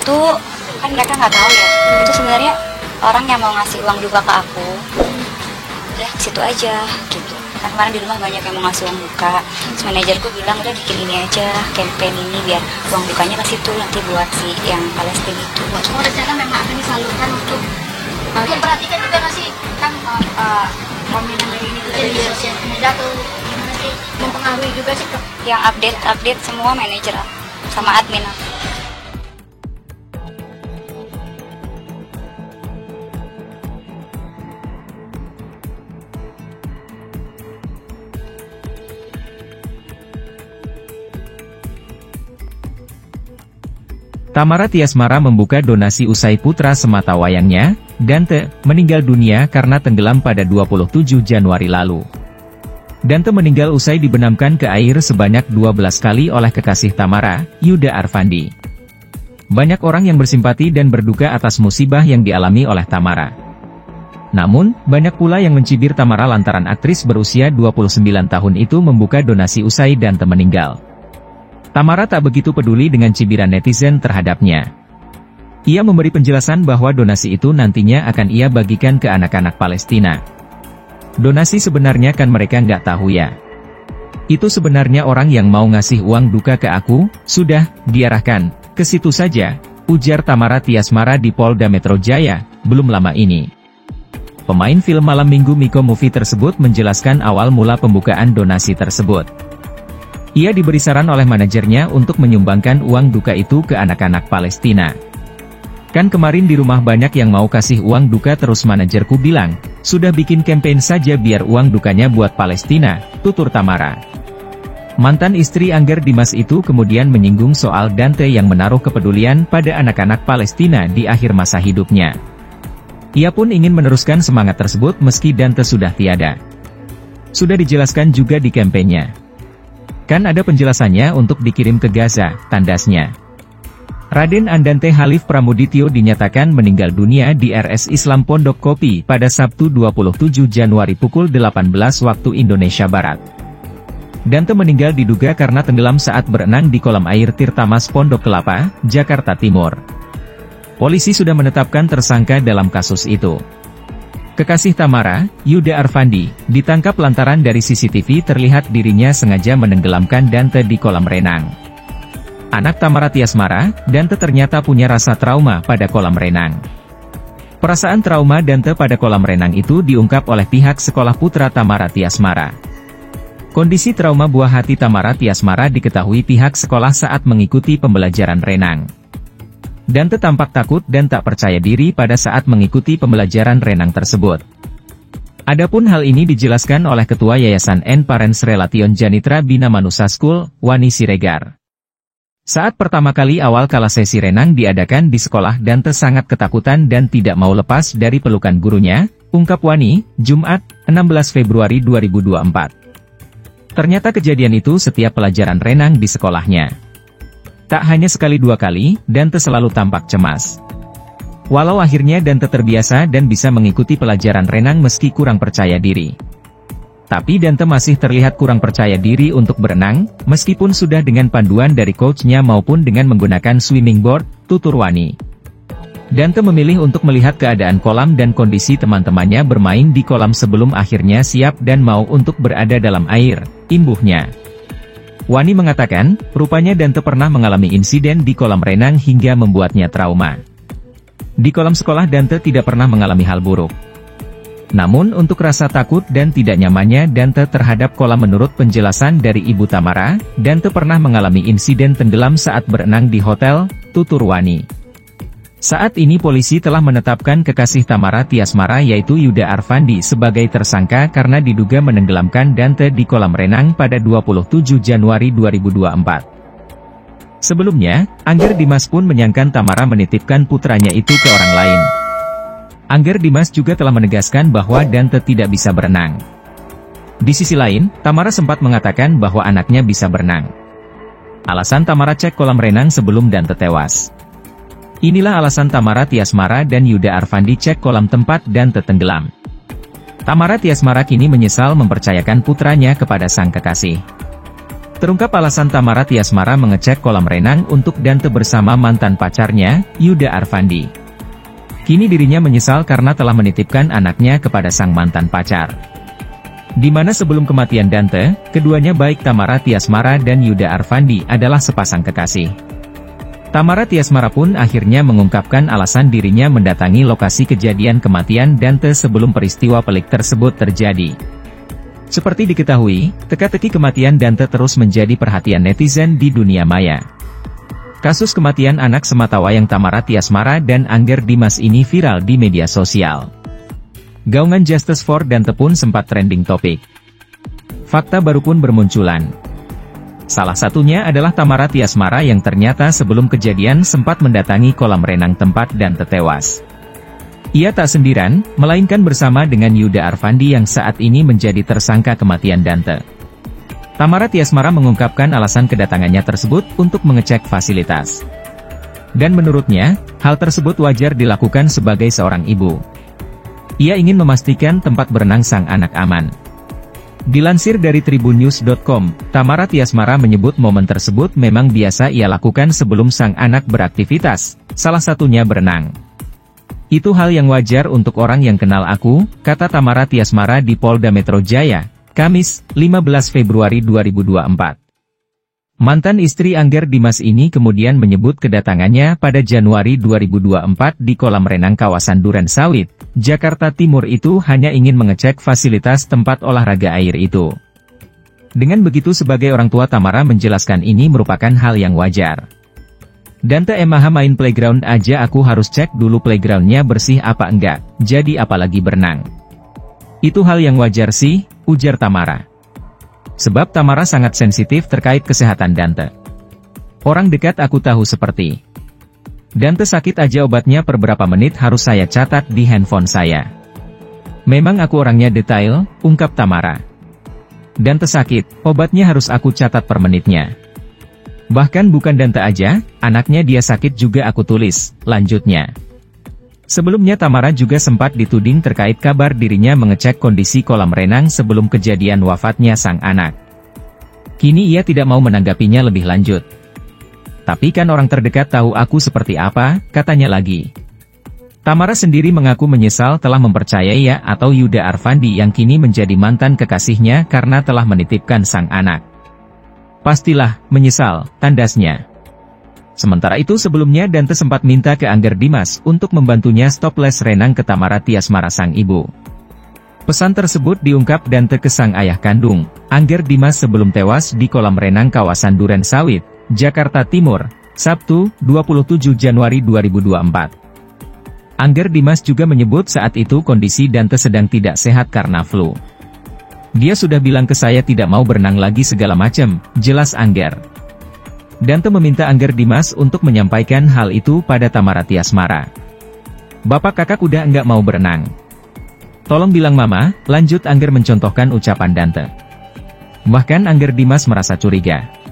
itu kan mereka nggak tahu ya, itu sebenarnya orang yang mau ngasih uang duka ke aku. Udah situ aja gitu. Kan kemarin di rumah banyak yang mau ngasih uang duka. Terus manajerku bilang udah bikin ini aja, campaign ini biar uang dukanya ke situ nanti buat si yang Palestina itu. Oh, rencana memang akan disalurkan untuk memperhatikan juga nggak sih kan komenan dari ini juga di sosial media atau gimana sih, mempengaruhi juga sih ke Yang update semua manajer sama admin aku. Tamara Tiasmara membuka donasi usai putra semata wayangnya, Dante, meninggal dunia karena tenggelam pada 27 Januari lalu. Dante meninggal usai dibenamkan ke air sebanyak 12 kali oleh kekasih Tamara, Yuda Arfandi. Banyak orang yang bersimpati dan berduka atas musibah yang dialami oleh Tamara. Namun, banyak pula yang mencibir Tamara lantaran aktris berusia 29 tahun itu membuka donasi usai Dante meninggal. Tamara tak begitu peduli dengan cibiran netizen terhadapnya. Ia memberi penjelasan bahwa donasi itu nantinya akan ia bagikan ke anak-anak Palestina. Donasi sebenarnya kan mereka nggak tahu ya. Itu sebenarnya orang yang mau ngasih uang duka ke aku, sudah, diarahkan, ke situ saja, ujar Tamara Tiasmara di Polda Metro Jaya, belum lama ini. Pemain film malam minggu Miko Movie tersebut menjelaskan awal mula pembukaan donasi tersebut. Ia diberi saran oleh manajernya untuk menyumbangkan uang duka itu ke anak-anak Palestina. Kan kemarin di rumah banyak yang mau kasih uang duka terus manajerku bilang, sudah bikin campaign saja biar uang dukanya buat Palestina, tutur Tamara. Mantan istri Angger Dimas itu kemudian menyinggung soal Dante yang menaruh kepedulian pada anak-anak Palestina di akhir masa hidupnya. Ia pun ingin meneruskan semangat tersebut meski Dante sudah tiada. Sudah dijelaskan juga di kampanyenya. Kan ada penjelasannya untuk dikirim ke Gaza, tandasnya. Raden Andante Halif Pramudityo dinyatakan meninggal dunia di RS Islam Pondok Kopi pada Sabtu 27 Januari pukul 18 waktu Indonesia Barat. Dante meninggal diduga karena tenggelam saat berenang di kolam air Tirtamas Pondok Kelapa, Jakarta Timur. Polisi sudah menetapkan tersangka dalam kasus itu. Kekasih Tamara, Yuda Arfandi, ditangkap lantaran dari CCTV terlihat dirinya sengaja menenggelamkan Dante di kolam renang. Anak Tamara Tiasmara, Dante ternyata punya rasa trauma pada kolam renang. Perasaan trauma Dante pada kolam renang itu diungkap oleh pihak sekolah putra Tamara Tiasmara. Kondisi trauma buah hati Tamara Tiasmara diketahui pihak sekolah saat mengikuti pembelajaran renang. Dante tampak takut dan tak percaya diri pada saat mengikuti pembelajaran renang tersebut. Adapun hal ini dijelaskan oleh Ketua Yayasan N Parents Relation Janitra Bina Manusa School, Wani Siregar. Saat pertama kali awal kala sesi renang diadakan di sekolah, Dante sangat ketakutan dan tidak mau lepas dari pelukan gurunya, ungkap Wani, Jumat, 16 Februari 2024. Ternyata kejadian itu setiap pelajaran renang di sekolahnya. Tak hanya sekali dua kali, Dante selalu tampak cemas. Walau akhirnya Dante terbiasa dan bisa mengikuti pelajaran renang meski kurang percaya diri. Tapi Dante masih terlihat kurang percaya diri untuk berenang, meskipun sudah dengan panduan dari coachnya maupun dengan menggunakan swimming board, tutur Wani. Dante memilih untuk melihat keadaan kolam dan kondisi teman-temannya bermain di kolam sebelum akhirnya siap dan mau untuk berada dalam air, imbuhnya. Wani mengatakan, rupanya Dante pernah mengalami insiden di kolam renang hingga membuatnya trauma. Di kolam sekolah Dante tidak pernah mengalami hal buruk. Namun untuk rasa takut dan tidak nyamannya Dante terhadap kolam menurut penjelasan dari Ibu Tamara, Dante pernah mengalami insiden tenggelam saat berenang di hotel, tutur Wani. Saat ini polisi telah menetapkan kekasih Tamara Tiasmara yaitu Yuda Arfandi sebagai tersangka karena diduga menenggelamkan Dante di kolam renang pada 27 Januari 2024. Sebelumnya, Angger Dimas pun menyangkan Tamara menitipkan putranya itu ke orang lain. Angger Dimas juga telah menegaskan bahwa Dante tidak bisa berenang. Di sisi lain, Tamara sempat mengatakan bahwa anaknya bisa berenang. Alasan Tamara cek kolam renang sebelum Dante tewas. Inilah alasan Tamara Tiasmara dan Yuda Arfandi cek kolam tempat Dante tenggelam. Tamara Tiasmara kini menyesal mempercayakan putranya kepada sang kekasih. Terungkap alasan Tamara Tiasmara mengecek kolam renang untuk Dante bersama mantan pacarnya, Yuda Arfandi. Kini dirinya menyesal karena telah menitipkan anaknya kepada sang mantan pacar. Di mana sebelum kematian Dante, keduanya baik Tamara Tiasmara dan Yuda Arfandi adalah sepasang kekasih. Tamara Tiasmara pun akhirnya mengungkapkan alasan dirinya mendatangi lokasi kejadian kematian Dante sebelum peristiwa pelik tersebut terjadi. Seperti diketahui, teka-teki kematian Dante terus menjadi perhatian netizen di dunia maya. Kasus kematian anak sematawayang Tamara Tiasmara dan Angger Dimas ini viral di media sosial. Gaungan Justice for Dante pun sempat trending topik. Fakta baru pun bermunculan. Salah satunya adalah Tamara Tiasmara yang ternyata sebelum kejadian sempat mendatangi kolam renang tempat Dante tewas. Ia tak sendirian, melainkan bersama dengan Yuda Arfandi yang saat ini menjadi tersangka kematian Dante. Tamara Tiasmara mengungkapkan alasan kedatangannya tersebut untuk mengecek fasilitas. Dan menurutnya, hal tersebut wajar dilakukan sebagai seorang ibu. Ia ingin memastikan tempat berenang sang anak aman. Dilansir dari tribunnews.com, Tamara Tiasmara menyebut momen tersebut memang biasa ia lakukan sebelum sang anak beraktivitas, salah satunya berenang. Itu hal yang wajar untuk orang yang kenal aku, kata Tamara Tiasmara di Polda Metro Jaya, Kamis, 15 Februari 2024. Mantan istri Angger Dimas ini kemudian menyebut kedatangannya pada Januari 2024 di kolam renang kawasan Duren Sawit, Jakarta Timur itu hanya ingin mengecek fasilitas tempat olahraga air itu. Dengan begitu sebagai orang tua Tamara menjelaskan ini merupakan hal yang wajar. Dante emang main playground aja aku harus cek dulu playgroundnya bersih apa enggak, jadi apalagi berenang. Itu hal yang wajar sih, ujar Tamara. Sebab Tamara sangat sensitif terkait kesehatan Dante. Orang dekat aku tahu seperti Dante sakit aja obatnya per berapa menit harus saya catat di handphone saya. Memang aku orangnya detail, ungkap Tamara. Dante sakit, obatnya harus aku catat per menitnya. Bahkan bukan Dante aja, anaknya dia sakit juga aku tulis, lanjutnya. Sebelumnya Tamara juga sempat dituding terkait kabar dirinya mengecek kondisi kolam renang sebelum kejadian wafatnya sang anak. Kini ia tidak mau menanggapinya lebih lanjut. Tapi kan orang terdekat tahu aku seperti apa, katanya lagi. Tamara sendiri mengaku menyesal telah mempercayai ia atau Yuda Arfandi yang kini menjadi mantan kekasihnya karena telah menitipkan sang anak. Pastilah, menyesal, tandasnya. Sementara itu sebelumnya Dante sempat minta ke Angger Dimas untuk membantunya stop les renang ke Tamara Tiasmara sang ibu. Pesan tersebut diungkap Dante ke sang ayah kandung, Angger Dimas sebelum tewas di kolam renang kawasan Duren Sawit, Jakarta Timur, Sabtu, 27 Januari 2024. Angger Dimas juga menyebut saat itu kondisi Dante sedang tidak sehat karena flu. Dia sudah bilang ke saya tidak mau berenang lagi segala macam, jelas Angger. Dante meminta Angger Dimas untuk menyampaikan hal itu pada Tamara Tiasmara. Bapak kakak udah enggak mau berenang. Tolong bilang mama, lanjut Angger mencontohkan ucapan Dante. Bahkan Angger Dimas merasa curiga.